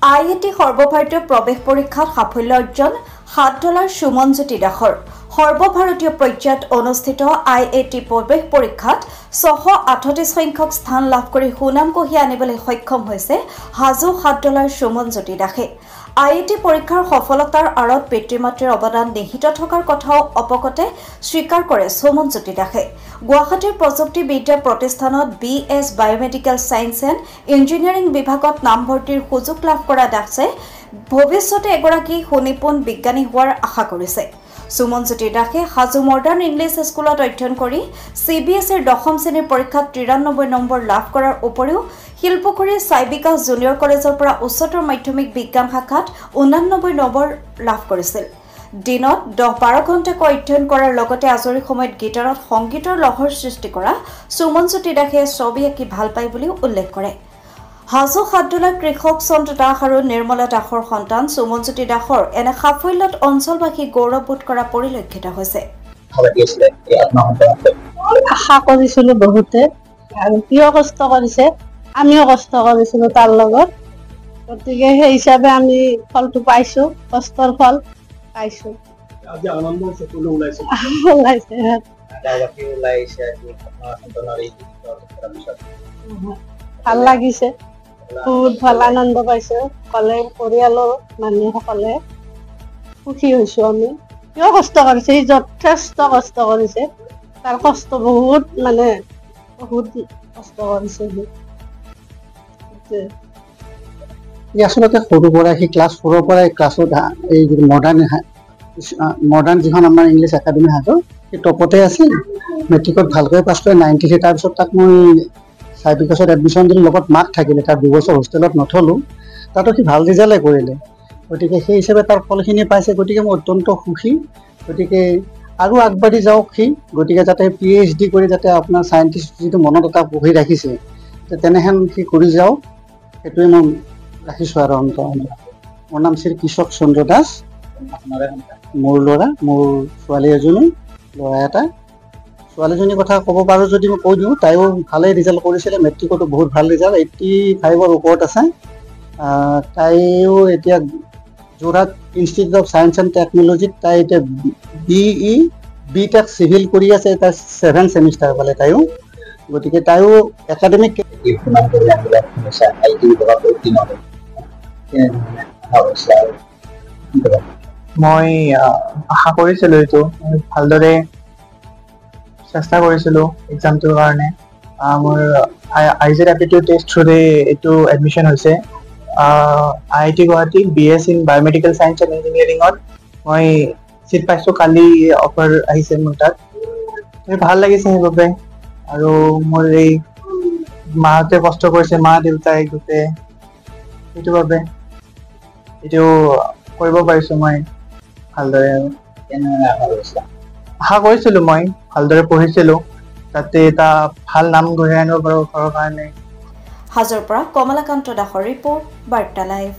IIT সৰ্বভাৰতীয় প্ৰৱেশ পৰীক্ষাত সাফল্য অৰ্জন $7 সুমনজ্যোতি দাসৰ সৰ্বভাৰতীয় পৰ্যায়ত অনুষ্ঠিত IIT প্ৰৱেশ পৰীক্ষাত 638 সংখ্যক স্থান লাভ কৰি সুনাম কঢ়িয়াই আনিবলৈ সক্ষম হৈছে হাজো $7 সুমনজ্যোতি দাসে। IIT পৰীক্ষাৰ সফলতাৰ আঁৰত পিতৃ-মাতৃৰ অৱদান নিহিত থকাৰ কথাও অপকতে স্বীকাৰ কৰে সুমনজ্যোতি দাসে। গুৱাহাটীৰ প্ৰযুক্তিবিদ্যা প্ৰতিষ্ঠানত BS biomedical science and engineering বিভাগত নামভৰ্তিৰ সুযোগ লাভ কৰা দাসে ভৱিষ্যতে এগৰাকী সুনিপুণ বিজ্ঞানী হোৱাৰ আশা কৰিছে। সুমনজ্যোতি দাসে হাজো মডাৰ্ণ ইংলিছ স্কুলত অধ্যয়ন কৰি CBSEৰ 10ম শ্ৰেণীৰ পৰীক্ষাত 93 নম্বৰ লাভ কৰাৰ উপৰিও শিলপুখুৰী চাইবিকাছ জুনিয়ৰ কলেজৰ পৰা উচ্চতৰ মাধ্যমিক বিজ্ঞান শাখাত 89 নম্বৰ লাভ কৰিছিল। দিনত 10-12 ঘণ্টাকৈ অধ্যয়ন কৰাৰ লগতে আজৰি সময়ত গীটাৰত সংগীতৰ লহৰ সৃষ্টি কৰা সুমনজ্যোতি দাসে ছবি আঁকি ভাল পায় বুলিও উল্লেখ কৰে। হাজো $7 কৃষক চন্দ্ৰ দাস আৰু নিৰ্মলা দাসৰ সন্তান সুমনজ্যোতি দাসৰ এনে সাফল্যত অঞ্চলবাসী গৌৰৱবোধ কৰা পৰিলক্ষিত হৈছে। আশা কৰিছিলো বহুতে আৰু কিয় কষ্ট কৰিছে আমিও কষ্ট কৰিছিলো তাৰ লগত, গতিকে সেই হিচাপে আমি ফলটো পাইছো, কষ্টৰ ফল পাইছো। আজি আনন্দ সকলো ওলাইছে ভাল লাগিছে, বহুত ভাল আনন্দ পাইছো। কলে পৰিয়ালৰ মানুহসকলে সুখী হৈছো। আমি কিয় কষ্ট কৰিছে, সি যথেষ্ট কষ্ট কৰিছে, তাৰ কষ্ট বহুত বহুত কষ্ট কৰিছে সি আচলতে সৰুৰ পৰা সি ক্লাছ 4ৰ পৰাই ক্লাছত এই মডাৰ্ণ যিখন আমাৰ ইংলিছ একাডেমি হাজো সেই টপতে আছিল। মেট্ৰিকত ভালকৈ পাছ কৰে 93। তাৰপিছত তাক মই চাইবিকাছত এডমিশ্যন দিলোঁ, লগত মাক থাকিলে, তাৰ 2 বছৰ হোষ্টেলত নথলোঁ, তাতো সি ভাল ৰিজাল্টে কৰিলে। গতিকে সেই হিচাপে তাৰ ফলখিনি পাইছে, গতিকে মই অত্যন্ত সুখী। গতিকে আৰু আগবাঢ়ি যাওক সি, গতিকে যাতে PhD কৰি যাতে আপোনাৰ চাইণ্টিষ্ট যিটো মনত এটা পঢ়ি ৰাখিছে তেনেহেন সি কৰি যাওক, সেইটোৱে মই ৰাখিছোঁ। আৰু মোৰ নাম শ্ৰী কৃষক চন্দ্ৰ দাস, মোৰ ল'ৰা, মোৰ ছোৱালী এজনী, ল'ৰা এটা। ছোৱালীজনীৰ কথা ক'ব পাৰোঁ যদি মই কৈ দিওঁ, তাইও ভালেই ৰিজাল্ট কৰিছিলে, মেট্ৰিকতো বহুত ভাল ৰিজাল্ট, 85ৰ ওপৰত আছে। তাইও এতিয়া Jorhat institute of science and টেকনলজিত তাই এতিয়া BTech চিভিল কৰি আছে, তাই 7th চেমিষ্টাৰ পালে তাইও। গতিকে তাইও একাডেমিক মই আশা কৰিছিলোঁ, এইটো ভালদৰে চেষ্টা কৰিছিলোঁ এক্সামটোৰ কাৰণে। মোৰ IIT এপ্টিটিউড টেষ্ট থ্ৰুৰে এইটো এডমিশ্যন হৈছে। IIT Guwahati BS in biomedical science and ইঞ্জিনিয়াৰিঙত মই চিট পাইছোঁ। কালি অফাৰ আহিছে মোৰ তাত, ভাল লাগিছে সেইবাবে। আৰু মোৰ এই মাহঁতে কষ্ট কৰিছে, মা দেউতাই গোটেই, সেইটো বাবে এইটো কৰিব পাৰিছোঁ মই ভালদৰে। আশা কৰিছিলোঁ, মই ভালদৰে পঢ়িছিলোঁ, তাতে এটা ভাল নাম কঢ়িয়াই আনিব পাৰোঁ ঘৰৰ কাৰণে। হাজোৰ পৰা কমলাকান্ত দাসৰ ৰিপৰ্ট, বাৰ্তা লাইভ।